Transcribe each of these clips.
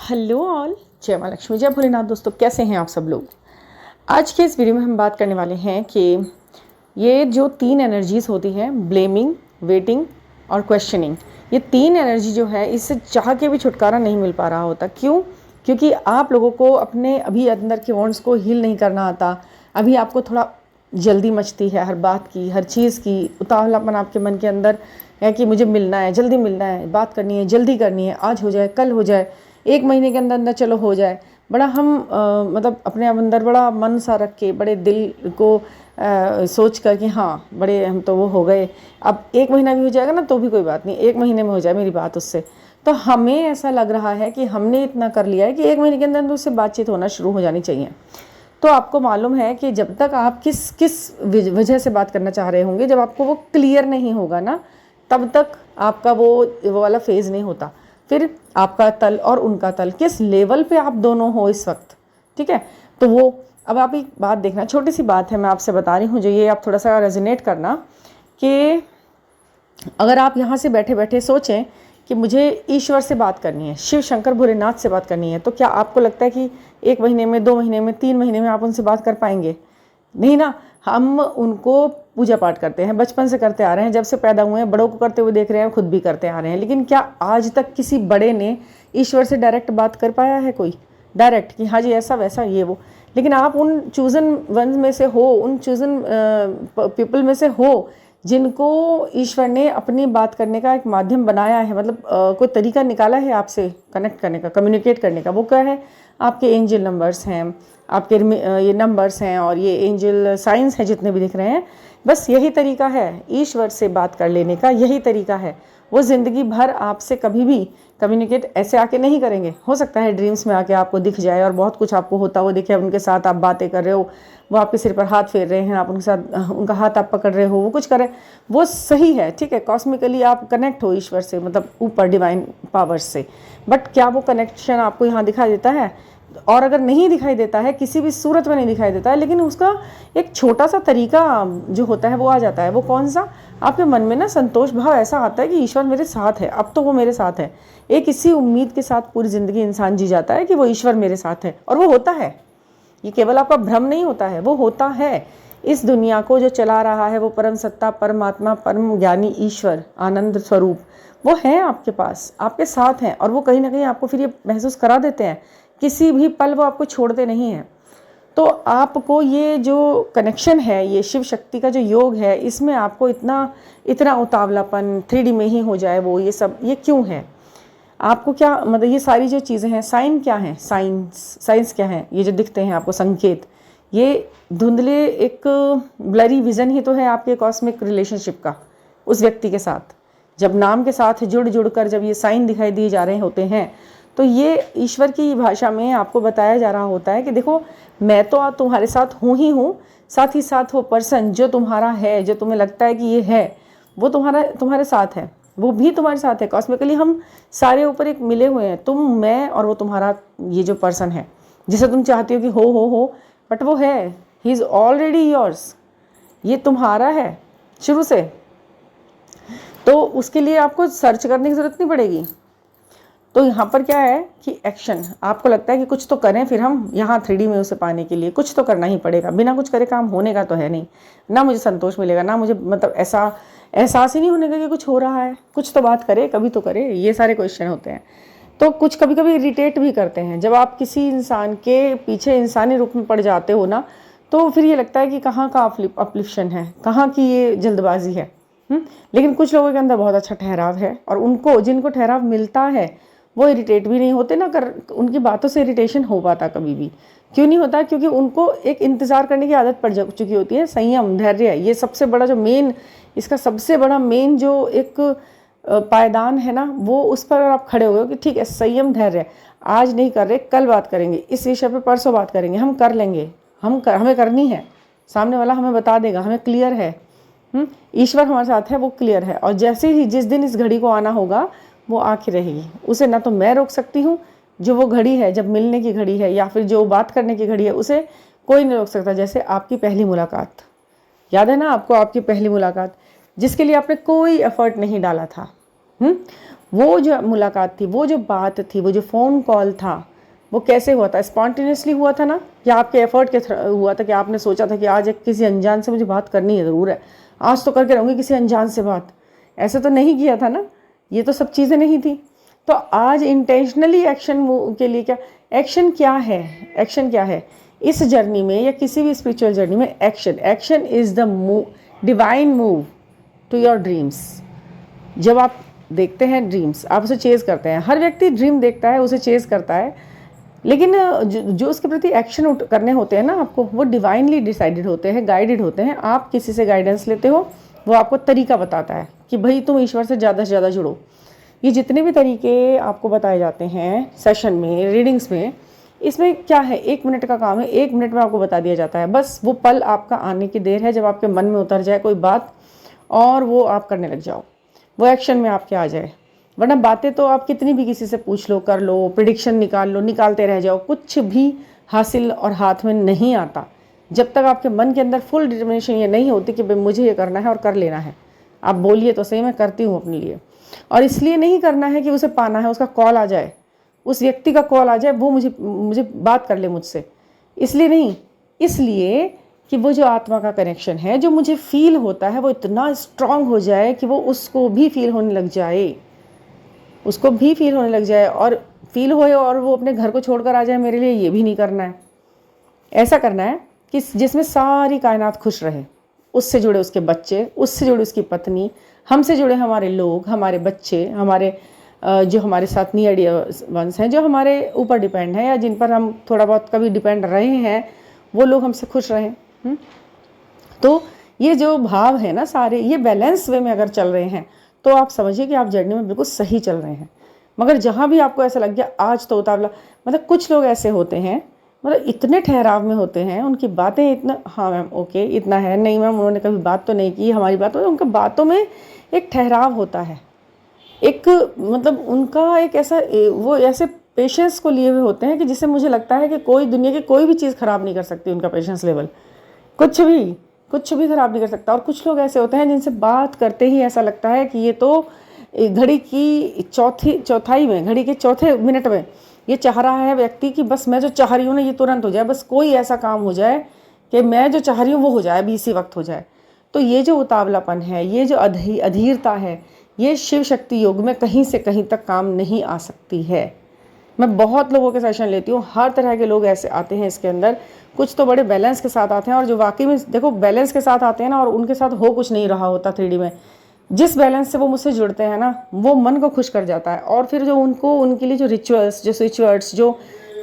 Hello all, जय माँ लक्ष्मी, जय भोलेनाथ। दोस्तों, कैसे हैं आप सब लोग। आज के इस वीडियो में हम बात करने वाले हैं कि ये जो तीन एनर्जीज होती हैं, ब्लेमिंग, वेटिंग और क्वेश्चनिंग, ये तीन एनर्जी जो है, इससे चाह के भी छुटकारा नहीं मिल पा रहा होता। क्यों? क्योंकि आप लोगों को अपने अभी अंदर के वॉन्ट्स को हील नहीं करना आता। अभी आपको थोड़ा जल्दी मचती है हर बात की, हर चीज़ की। उतावलापन आपके मन के अंदर है कि मुझे मिलना है, जल्दी मिलना है, बात करनी है, जल्दी करनी है, आज हो जाए, कल हो जाए, 1 महीने के अंदर अंदर चलो हो जाए। बड़ा हम मतलब अपने अंदर बड़ा मन सा रख के, बड़े दिल को सोच कर कि हाँ बड़े हम तो वो हो गए, अब 1 महीना भी हो जाएगा ना तो भी कोई बात नहीं, 1 महीने में हो जाए मेरी बात उससे। तो हमें ऐसा लग रहा है कि हमने इतना कर लिया है कि 1 महीने के अंदर अंदर उससे बातचीत होना शुरू हो जानी चाहिए। तो आपको मालूम है कि जब तक आप किस किस वजह से बात करना चाह रहे होंगे, जब आपको वो क्लियर नहीं होगा ना, तब तक आपका वो वाला फेज़ नहीं होता। फिर आपका तल और उनका तल, किस लेवल पे आप दोनों हो इस वक्त, ठीक है। तो वो अब आप एक बात देखना, छोटी सी बात है, मैं आपसे बता रही हूँ, जो ये आप थोड़ा सा रेजोनेट करना कि अगर आप यहाँ से बैठे बैठे सोचें कि मुझे ईश्वर से बात करनी है, शिव शंकर भोलेनाथ से बात करनी है, तो क्या आपको लगता है कि 1 महीने में, 2 महीने में, 3 महीने में आप उनसे बात कर पाएंगे? नहीं ना। हम उनको पूजा पाठ करते हैं, बचपन से करते आ रहे हैं, जब से पैदा हुए हैं, बड़ों को करते हुए देख रहे हैं, खुद भी करते आ रहे हैं। लेकिन क्या आज तक किसी बड़े ने ईश्वर से डायरेक्ट बात कर पाया है? कोई डायरेक्ट कि हाँ जी ऐसा वैसा ये वो? लेकिन आप उन चूजन वन में से हो, उन चूजन पीपल में से हो जिनको ईश्वर ने अपनी बात करने का एक माध्यम बनाया है, मतलब कोई तरीका निकाला है आपसे कनेक्ट करने का, कम्युनिकेट करने का। वो क्या है? आपके एंजल नंबर्स हैं, आपके ये नंबर्स हैं और ये एंजल साइंस है जितने भी दिख रहे हैं। बस यही तरीका है ईश्वर से बात कर लेने का, यही तरीका है। वो ज़िंदगी भर आपसे कभी भी कम्युनिकेट ऐसे आके नहीं करेंगे। हो सकता है ड्रीम्स में आके आपको दिख जाए और बहुत कुछ आपको होता हुआ दिखे, उनके साथ आप बातें कर रहे हो, वो आपके सिर पर हाथ फेर रहे हैं, आप उनके साथ उनका हाथ आप पकड़ रहे हो, वो कुछ करें, वो सही है, ठीक है। कॉस्मिकली आप कनेक्ट हो ईश्वर से, मतलब ऊपर डिवाइन पावर्स से। बट क्या वो कनेक्शन आपको यहाँ दिखाई देता है? और अगर नहीं दिखाई देता है, किसी भी सूरत में नहीं दिखाई देता है, लेकिन उसका एक छोटा सा तरीका जो होता है वो आ जाता है। वो कौन सा? आपके मन में ना संतोष भाव ऐसा आता है कि ईश्वर मेरे साथ है, अब तो वो मेरे साथ है। एक इसी उम्मीद के साथ पूरी ज़िंदगी इंसान जी जाता है कि वो ईश्वर मेरे साथ है, और वो होता है। ये केवल आपका भ्रम नहीं होता है, वो होता है। इस दुनिया को जो चला रहा है वो परम सत्ता, परमात्मा, परम ज्ञानी ईश्वर, आनंद स्वरूप, वो है आपके पास, आपके साथ हैं। और वो कहीं ना कहीं आपको फिर ये महसूस करा देते हैं, किसी भी पल वो आपको छोड़ते नहीं हैं। तो आपको ये जो कनेक्शन है, ये शिव शक्ति का जो योग है, इसमें आपको इतना उतावलापन 3D में ही हो जाए वो, ये सब ये क्यों है? आपको क्या मतलब, ये सारी जो चीज़ें हैं, साइन क्या हैं, साइंस क्या है? ये जो दिखते हैं आपको संकेत, ये धुंधले एक ब्लरी विजन ही तो है आपके कॉस्मिक रिलेशनशिप का उस व्यक्ति के साथ। जब नाम के साथ जुड़ कर जब ये साइन दिखाई दिए जा रहे होते हैं, तो ये ईश्वर की भाषा में आपको बताया जा रहा होता है कि देखो, मैं तो तुम्हारे साथ हूँ ही हूँ, साथ ही साथ वो पर्सन जो तुम्हारा है, जो तुम्हें लगता है कि ये है, वो तुम्हारे साथ है, वो भी तुम्हारे साथ है। कॉस्मिकली हम सारे ऊपर एक मिले हुए हैं, तुम, मैं और वो तुम्हारा ये जो पर्सन है, जिसे तुम चाहती हो कि हो, बट वो है, ही इज़ ऑलरेडी योर्स, ये तुम्हारा है शुरू से। तो उसके लिए आपको सर्च करने की ज़रूरत नहीं पड़ेगी। तो यहाँ पर क्या है कि एक्शन, आपको लगता है कि कुछ तो करें, फिर हम यहाँ 3D में उसे पाने के लिए कुछ तो करना ही पड़ेगा, बिना कुछ करे काम होने का तो है नहीं ना। मुझे संतोष मिलेगा ना, मुझे मतलब ऐसा एहसास ही नहीं होने का कि कुछ हो रहा है। कुछ तो बात करे, कभी तो करे, ये सारे क्वेश्चन होते हैं। तो कुछ कभी कभी इरिटेट भी करते हैं जब आप किसी इंसान के पीछे इंसानी रूप में पड़ जाते हो ना, तो फिर ये लगता है कि कहाँ का अपलिफ्शन है, कहाँ की ये जल्दबाजी है। लेकिन कुछ लोगों के अंदर बहुत अच्छा ठहराव है, और उनको जिनको ठहराव मिलता है वो इरिटेट भी नहीं होते ना, उनकी बातों से इरिटेशन हो पाता कभी भी। क्यों नहीं होता? क्योंकि उनको एक इंतज़ार करने की आदत पड़ चुकी होती है। संयम, धैर्य, ये सबसे बड़ा जो मेन, इसका सबसे बड़ा मेन जो एक पायदान है ना, वो उस पर आप खड़े हो गए कि ठीक है, संयम, धैर्य, आज नहीं कर रहे, कल बात करेंगे, इस विषय पे परसों बात करेंगे, हम कर लेंगे, हमें करनी है, सामने वाला हमें बता देगा, हमें क्लियर है। ईश्वर हमारे साथ है, वो क्लियर है। और जैसे ही जिस दिन इस घड़ी को आना होगा, वो आके रहेगी। उसे ना तो मैं रोक सकती हूँ, जो वो घड़ी है जब मिलने की घड़ी है, या फिर जो बात करने की घड़ी है, उसे कोई नहीं रोक सकता। जैसे आपकी पहली मुलाकात, याद है ना आपको, आपकी पहली मुलाकात जिसके लिए आपने कोई एफर्ट नहीं डाला था, वो जो मुलाकात थी, वो जो बात थी, वो जो फ़ोन कॉल था, वो कैसे हुआ था? स्पॉन्टेनियसली हुआ था ना, या आपके एफर्ट के हुआ था कि आपने सोचा था कि आज एक किसी अनजान से मुझे बात करनी है, ज़रूर है, आज तो करके रहूँगी किसी अनजान से बात? ऐसे तो नहीं किया था ना, ये तो सब चीज़ें नहीं थी। तो आज इंटेंशनली एक्शन के लिए क्या एक्शन क्या है? एक्शन क्या है इस जर्नी में या किसी भी स्पिरिचुअल जर्नी में? Action is the divine move to your dreams. जब आप देखते हैं ड्रीम्स, आप उसे चेज़ करते हैं। हर व्यक्ति ड्रीम देखता है, उसे चेज़ करता है, लेकिन जो उसके प्रति एक्शन करने होते हैं ना आपको, वो डिवाइनली डिसाइडेड होते हैं, गाइडेड होते हैं। आप किसी से गाइडेंस लेते हो, वो आपको तरीका बताता है कि भाई तुम ईश्वर से ज़्यादा जुड़ो। ये जितने भी तरीके आपको बताए जाते हैं सेशन में, रीडिंग्स में, इसमें क्या है, 1 मिनट का काम है, 1 मिनट में आपको बता दिया जाता है। बस वो पल आपका आने की देर है जब आपके मन में उतर जाए कोई बात और वो आप करने लग जाओ, वो एक्शन में आपके आ जाए। वरना बातें तो आप कितनी भी किसी से पूछ लो, कर लो, प्रिडिक्शन निकाल लो, निकालते रह जाओ, कुछ भी हासिल और हाथ में नहीं आता जब तक आपके मन के अंदर फुल डिटर्मिनेशन ये नहीं होती कि भाई मुझे ये करना है और कर लेना है। आप बोलिए तो सही, मैं करती हूँ अपने लिए। और इसलिए नहीं करना है कि उसे पाना है, उसका कॉल आ जाए, उस व्यक्ति का कॉल आ जाए, वो मुझे बात कर ले मुझसे, इसलिए नहीं। इसलिए कि वो जो आत्मा का कनेक्शन है, जो मुझे फील होता है, वो इतना स्ट्रांग हो जाए कि वो उसको भी फील होने लग जाए, उसको भी फील होने लग जाए, और फील होए और वो अपने घर को छोड़कर आ जाए। मेरे लिए ये भी नहीं करना है। ऐसा करना है कि जिसमें सारी कायनात खुश रहे, उससे जुड़े उसके बच्चे, उससे जुड़े उसकी पत्नी, हमसे जुड़े हमारे लोग, हमारे बच्चे, हमारे जो हमारे साथ नियर वंस हैं, जो हमारे ऊपर डिपेंड हैं या जिन पर हम थोड़ा बहुत कभी डिपेंड रहे हैं, वो लोग हमसे खुश रहें। तो ये जो भाव है ना सारे, ये बैलेंस वे में अगर चल रहे हैं तो आप समझिए कि आप जर्नी में बिल्कुल सही चल रहे हैं। मगर जहाँ भी आपको ऐसा लग गया आज तो उतावला, मतलब कुछ लोग ऐसे होते हैं, मतलब इतने ठहराव में होते हैं, उनकी बातें इतना, हाँ मैम ओके इतना है, नहीं मैम उन्होंने कभी बात तो नहीं की हमारी बात, तो उनका बातों में एक ठहराव होता है, एक मतलब उनका एक ऐसा, वो ऐसे पेशेंस को लिए हुए होते हैं कि जिससे मुझे लगता है कि कोई दुनिया की कोई भी चीज़ ख़राब नहीं कर सकती उनका पेशेंस लेवल, कुछ भी ख़राब नहीं कर सकता। और कुछ लोग ऐसे होते हैं जिनसे बात करते ही ऐसा लगता है कि ये तो घड़ी की चौथाई में, घड़ी के चौथे मिनट में ये चाह रहा है व्यक्ति कि बस मैं जो चाह रही हूँ ना ये तुरंत हो जाए, बस कोई ऐसा काम हो जाए कि मैं जो चाह रही हूँ वो हो जाए, अभी इसी वक्त हो जाए। तो ये जो उतावलापन है, ये जो अधीरता है, ये शिव शक्ति योग में कहीं से कहीं तक काम नहीं आ सकती है। मैं बहुत लोगों के सेशन लेती हूँ, हर तरह के लोग ऐसे आते हैं इसके अंदर। कुछ तो बड़े बैलेंस के साथ आते हैं, और जो वाकई में देखो बैलेंस के साथ आते हैं ना, और उनके साथ हो कुछ नहीं रहा होता 3D में, जिस बैलेंस से वो मुझसे जुड़ते हैं ना, वो मन को खुश कर जाता है। और फिर जो उनके लिए जो रिचुअल्स, जो स्विच वर्ड्स, जो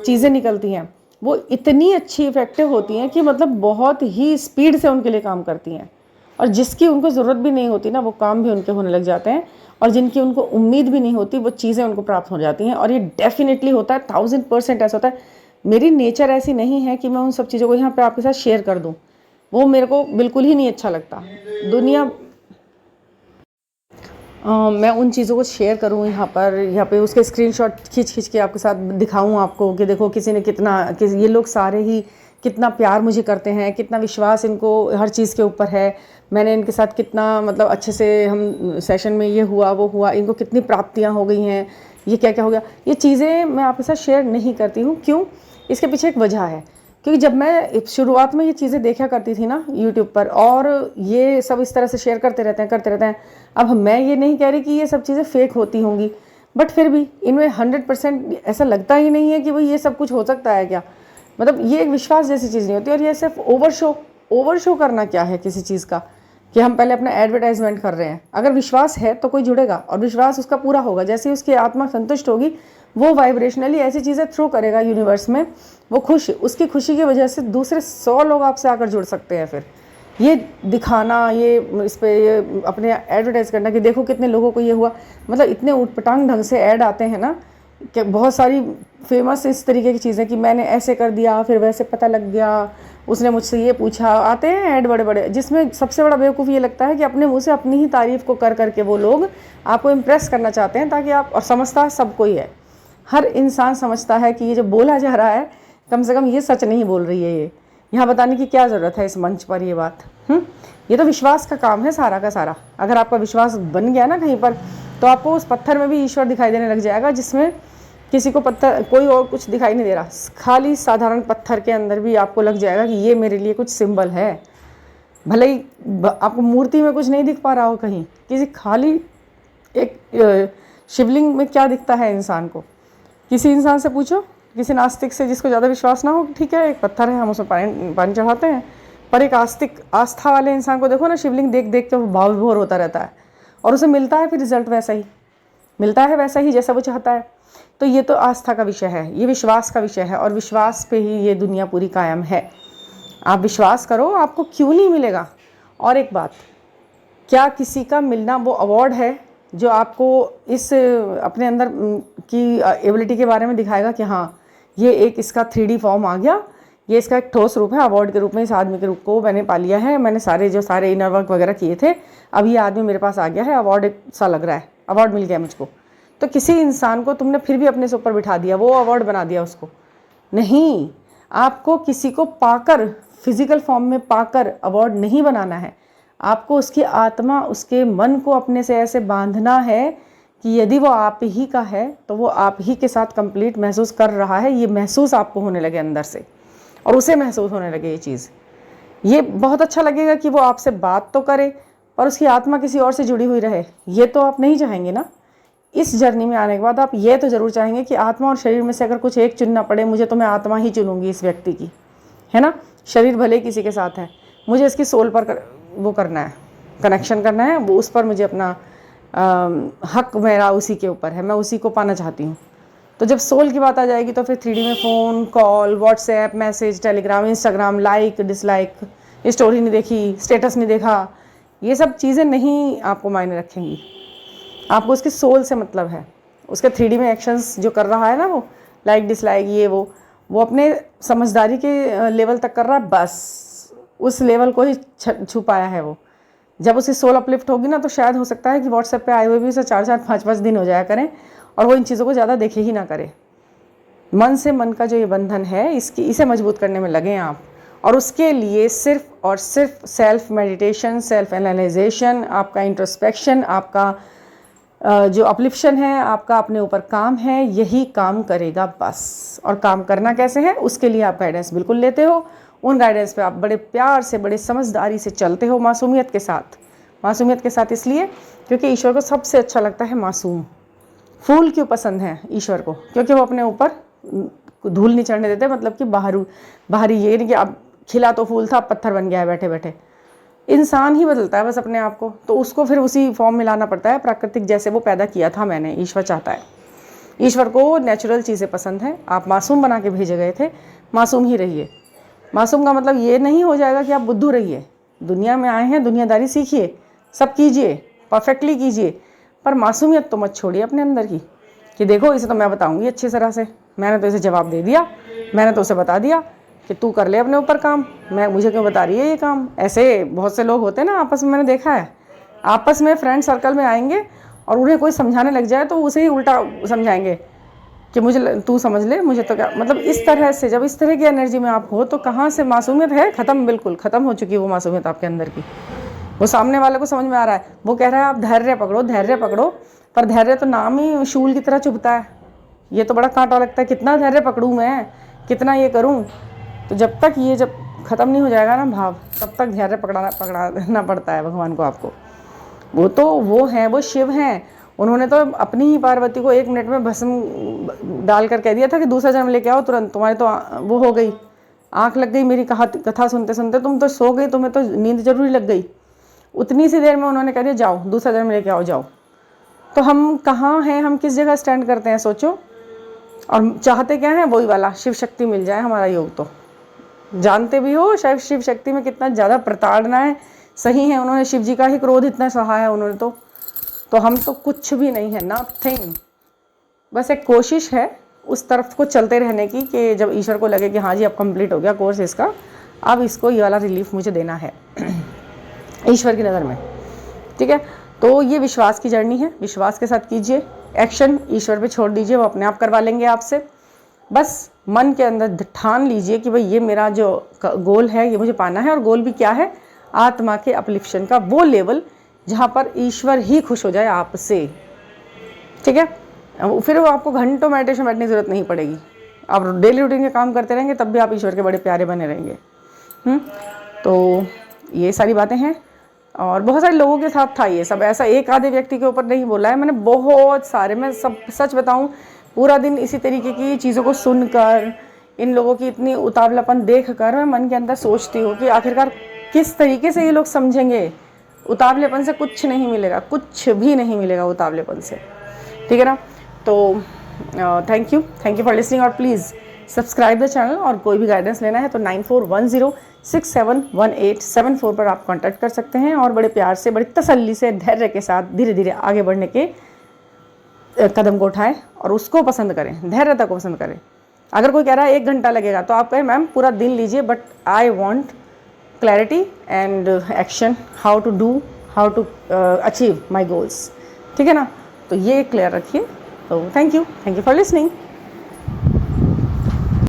चीज़ें निकलती हैं, वो इतनी अच्छी इफेक्टिव होती हैं कि मतलब बहुत ही स्पीड से उनके लिए काम करती हैं। और जिसकी उनको ज़रूरत भी नहीं होती ना, वो काम भी उनके होने लग जाते हैं। और जिनकी उनको उम्मीद भी नहीं होती, वो चीज़ें उनको प्राप्त हो जाती हैं। और ये डेफिनेटली होता है, 1000% ऐसा होता है। मेरी नेचर ऐसी नहीं है कि मैं उन सब चीज़ों को यहाँ पे आपके साथ शेयर कर दूँ, वो मेरे को बिल्कुल ही नहीं अच्छा लगता। दुनिया मैं उन चीज़ों को शेयर करूँ यहाँ पे उसके स्क्रीनशॉट खींच के आपके साथ दिखाऊँ आपको कि देखो किसी ने ये लोग सारे ही कितना प्यार मुझे करते हैं, कितना विश्वास इनको हर चीज़ के ऊपर है, मैंने इनके साथ कितना मतलब अच्छे से हम सेशन में ये हुआ वो हुआ, इनको कितनी प्राप्तियाँ हो गई हैं, ये क्या क्या हो गया। ये चीज़ें मैं आपके साथ शेयर नहीं करती हूँ। क्यों? इसके पीछे एक वजह है, क्योंकि जब मैं शुरुआत में ये चीज़ें देखा करती थी ना यूट्यूब पर, और ये सब इस तरह से शेयर करते रहते हैं। अब मैं ये नहीं कह रही कि ये सब चीज़ें फेक होती होंगी, बट फिर भी इनमें 100% ऐसा लगता ही नहीं है कि भाई ये सब कुछ हो सकता है क्या। मतलब ये एक विश्वास जैसी चीज़ नहीं होती। और ये सिर्फ ओवर शो करना क्या है किसी चीज़ का, कि हम पहले अपना एडवर्टाइजमेंट कर रहे हैं। अगर विश्वास है तो कोई जुड़ेगा, और विश्वास उसका पूरा होगा। जैसे ही उसकी आत्मा संतुष्ट होगी, वो वाइब्रेशनली ऐसी चीज़ें थ्रो करेगा यूनिवर्स में, वो उसकी खुशी की वजह से दूसरे 100 लोग आपसे आकर जुड़ सकते हैं। फिर ये दिखाना, ये इस पर ये अपने एडवर्टाइज करना कि देखो कितने लोगों को ये हुआ, मतलब इतने ऊटपटांग ढंग से ऐड आते हैं ना, कि बहुत सारी फेमस इस तरीके की चीज़ें कि मैंने ऐसे कर दिया, फिर वैसे पता लग गया, उसने मुझसे ये पूछा, आते हैं ऐड बड़े बड़े, जिसमें सबसे बड़ा बेवकूफ़ ये लगता है कि अपने मुँह से अपनी ही तारीफ़ को कर करके वो लोग आपको इम्प्रेस करना चाहते हैं, ताकि आप, और समझता सब कोई है, हर इंसान समझता है कि ये जो बोला जा रहा है कम से कम ये सच नहीं बोल रही है, यहाँ बताने की क्या ज़रूरत है इस मंच पर ये बात। ये तो विश्वास का काम है सारा का सारा। अगर आपका विश्वास बन गया ना कहीं पर, तो आपको उस पत्थर में भी ईश्वर दिखाई देने लग जाएगा, जिसमें किसी को पत्थर कोई और कुछ दिखाई नहीं दे रहा। खाली साधारण पत्थर के अंदर भी आपको लग जाएगा कि ये मेरे लिए कुछ सिंबल है। भले ही आपको मूर्ति में कुछ नहीं दिख पा रहा हो, कहीं किसी खाली एक शिवलिंग में क्या दिखता है इंसान को। किसी इंसान से पूछो, किसी नास्तिक से जिसको ज़्यादा विश्वास ना हो, ठीक है एक पत्थर है, हम उसमें पानी चढ़ाते हैं, पर एक आस्था वाले इंसान को देखो ना, शिवलिंग देख देख के वो भाव विभोर होता रहता है, और उसे मिलता है फिर रिजल्ट वैसा ही मिलता है, वैसा ही जैसा वो चाहता है। तो ये तो आस्था का विषय है, ये विश्वास का विषय है, और विश्वास पे ही ये दुनिया पूरी कायम है। आप विश्वास करो, आपको क्यों नहीं मिलेगा। और एक बात, क्या किसी का मिलना वो अवार्ड है जो आपको इस अपने अंदर की एबिलिटी के बारे में दिखाएगा कि हाँ ये एक इसका 3D फॉर्म आ गया, ये इसका एक ठोस रूप है, अवार्ड के रूप में इस आदमी के रूप को मैंने पा लिया है, मैंने सारे इनर वर्क वगैरह किए थे, अब ये आदमी मेरे पास आ गया है, अवार्ड सा लग रहा है, अवार्ड मिल गया मुझको। तो किसी इंसान को तुमने फिर भी अपने से ऊपर बिठा दिया, वो अवार्ड बना दिया उसको। नहीं, आपको किसी को पाकर, फिजिकल फॉर्म में पाकर अवार्ड नहीं बनाना है। आपको उसकी आत्मा, उसके मन को अपने से ऐसे बांधना है कि यदि वो आप ही का है तो वो आप ही के साथ कंप्लीट महसूस कर रहा है। ये महसूस आपको होने लगे अंदर से, और उसे महसूस होने लगे ये चीज़। ये बहुत अच्छा लगेगा कि वो आपसे बात तो करे, पर उसकी आत्मा किसी और से जुड़ी हुई रहे। ये तो आप नहीं चाहेंगे ना। इस जर्नी में आने के बाद आप ये तो ज़रूर चाहेंगे कि आत्मा और शरीर में से अगर कुछ एक चुनना पड़े, मुझे तो मैं आत्मा ही चुनूंगी इस व्यक्ति की, है ना। शरीर भले ही किसी के साथ है, मुझे इसकी सोल पर वो करना है, कनेक्शन करना है, वो उस पर मुझे अपना हक मेरा उसी के ऊपर है, मैं उसी को पाना चाहती हूँ। तो जब सोल की बात आ जाएगी तो फिर 3D में phone call, WhatsApp message, Telegram, Instagram, like dislike, story नहीं देखी, स्टेटस नहीं देखा, ये सब चीज़ें नहीं आपको मायने रखेंगी। आपको उसके सोल से मतलब है। उसके 3D में एक्शंस जो कर रहा है ना, वो लाइक डिसलाइक ये वो अपने समझदारी के लेवल तक कर रहा है, बस उस लेवल को ही छुपाया है वो। जब उसकी सोल अपलिफ्ट होगी ना, तो शायद हो सकता है कि व्हाट्सएप पे आए हुए भी उसे 4-4, 5-5 दिन हो जाया करें, और वो इन चीज़ों को ज़्यादा देखे ही ना करे। मन से मन का जो ये बंधन है, इसे मजबूत करने में लगें आप। और उसके लिए सिर्फ और सिर्फ सेल्फ मेडिटेशन, सेल्फ एनालाइजेशन, आपका इंट्रोस्पेक्शन, आपका जो अपलिफ्शन है, आपका अपने ऊपर काम है, यही काम करेगा बस। और काम करना कैसे है, उसके लिए आप गाइडेंस बिल्कुल लेते हो। उन गाइडेंस पे आप बड़े प्यार से, बड़े समझदारी से चलते हो, मासूमियत के साथ। मासूमियत के साथ इसलिए क्योंकि ईश्वर को सबसे अच्छा लगता है मासूम। फूल क्यों पसंद है ईश्वर को? क्योंकि वो अपने ऊपर धूल नहीं चढ़ने देते। मतलब कि बाहरी ये नहीं कि अब खिला तो फूल था, अब पत्थर बन गया है बैठे बैठे। इंसान ही बदलता है बस अपने आप को, तो उसको फिर उसी फॉर्म में लाना पड़ता है, प्राकृतिक जैसे वो पैदा किया था मैंने, ईश्वर चाहता है। ईश्वर को नेचुरल चीज़ें पसंद हैं। आप मासूम बना के भेजे गए थे, मासूम ही रहिए। मासूम का मतलब ये नहीं हो जाएगा कि आप बुद्धू रहिए। दुनिया में आए हैं, दुनियादारी सीखिए, सब कीजिए, परफेक्टली कीजिए, पर मासूमियत तो मत छोड़िए अपने अंदर की, कि देखो इसे तो मैं बताऊंगी अच्छी तरह से, मैंने तो इसे जवाब दे दिया, मैंने तो उसे बता दिया कि तू कर ले अपने ऊपर काम, मुझे क्यों बता रही है ये काम। ऐसे बहुत से लोग होते हैं ना आपस में, मैंने देखा है। आपस में फ्रेंड सर्कल में आएंगे और उन्हें कोई समझाने लग जाए तो उसे ही उल्टा समझाएंगे कि मुझे तू समझ ले, मुझे तो क्या। मतलब इस तरह से, जब इस तरह की एनर्जी में आप हो तो कहाँ से मासूमियत है? ख़त्म, बिल्कुल ख़त्म हो चुकी है वो मासूमियत आपके अंदर की। वो सामने वाले को समझ में आ रहा है, वो कह रहा है आप धैर्य पकड़ो, धैर्य पकड़ो, पर धैर्य तो नाम ही शूल की तरह चुभता है। ये तो बड़ा कांटा लगता है, कितना धैर्य पकड़ूँ मैं, कितना ये करूँ। तो जब तक ये जब ख़त्म नहीं हो जाएगा ना भाव, तब तक धैर्य पकड़ना पड़ता है भगवान को आपको। वो तो वो हैं, वो शिव हैं। उन्होंने तो अपनी ही पार्वती को 1 मिनट में भस्म डालकर कह दिया था कि दूसरा जन्म लेके आओ तुरंत, तुम्हारी तो वो हो गई, आँख लग गई मेरी कथा सुनते सुनते, तुम तो सो गई, तुम्हें तो नींद जरूरी लग गई। उतनी सी देर में उन्होंने कह दिया जाओ दूसरा जन्म लेके आओ, जाओ। तो हम कहाँ हैं, हम किस जगह स्टैंड करते हैं, सोचो। और चाहते क्या हैं? वही वाला शिव शक्ति मिल जाए हमारा योग। तो जानते भी हो शायद शिव शक्ति में कितना ज़्यादा प्रताड़ना है। सही है, उन्होंने शिव जी का ही क्रोध इतना सहा है उन्होंने तो हम तो कुछ भी नहीं है, नथिंग। बस एक कोशिश है उस तरफ को चलते रहने की, कि जब ईश्वर को लगे कि हाँ जी अब कंप्लीट हो गया कोर्स इसका, अब इसको ये वाला रिलीफ मुझे देना है ईश्वर की नज़र में। ठीक है, तो ये विश्वास की जर्नी है, विश्वास के साथ कीजिए। एक्शन ईश्वर पे छोड़ दीजिए, वो अपने आप करवा लेंगे आपसे। बस मन के अंदर ठान लीजिए कि भाई ये मेरा जो गोल है ये मुझे पाना है, और गोल भी क्या है, आत्मा के अपलिफ्शन का वो लेवल जहाँ पर ईश्वर ही खुश हो जाए आपसे। ठीक है, फिर वो आपको घंटों मेडिटेशन बैठने की ज़रूरत नहीं पड़ेगी, आप डेली रूटीन के काम करते रहेंगे तब भी आप ईश्वर के बड़े प्यारे बने रहेंगे। तो ये सारी बातें हैं, और बहुत सारे लोगों के साथ था ये सब, ऐसा एक आधे व्यक्ति के ऊपर नहीं बोला है मैंने, बहुत सारे, मैं सब सच बताऊं पूरा दिन इसी तरीके की चीज़ों को सुनकर, इन लोगों की इतनी उतावलापन देख कर मैं मन के अंदर सोचती हूँ कि आखिरकार किस तरीके से ये लोग समझेंगे। उतावलेपन से कुछ नहीं मिलेगा, कुछ भी नहीं मिलेगा उतावलेपन से, ठीक है ना। तो थैंक यू फॉर लिसनिंग, और प्लीज़ सब्सक्राइब द चैनल, और कोई भी गाइडेंस लेना है तो 9410671874 पर आप कांटेक्ट कर सकते हैं, और बड़े प्यार से, बड़ी तसल्ली से, धैर्य के साथ धीरे धीरे आगे बढ़ने के कदम को उठाएं और उसको पसंद करें, धैर्यता को पसंद करें। अगर कोई कह रहा है 1 घंटा लगेगा तो आप कहें मैम पूरा दिन लीजिए, but I want clarity and action, how to achieve my goals, ठीक है ना। तो ये क्लियर रखिए। तो थैंक यू फॉर लिसनिंग।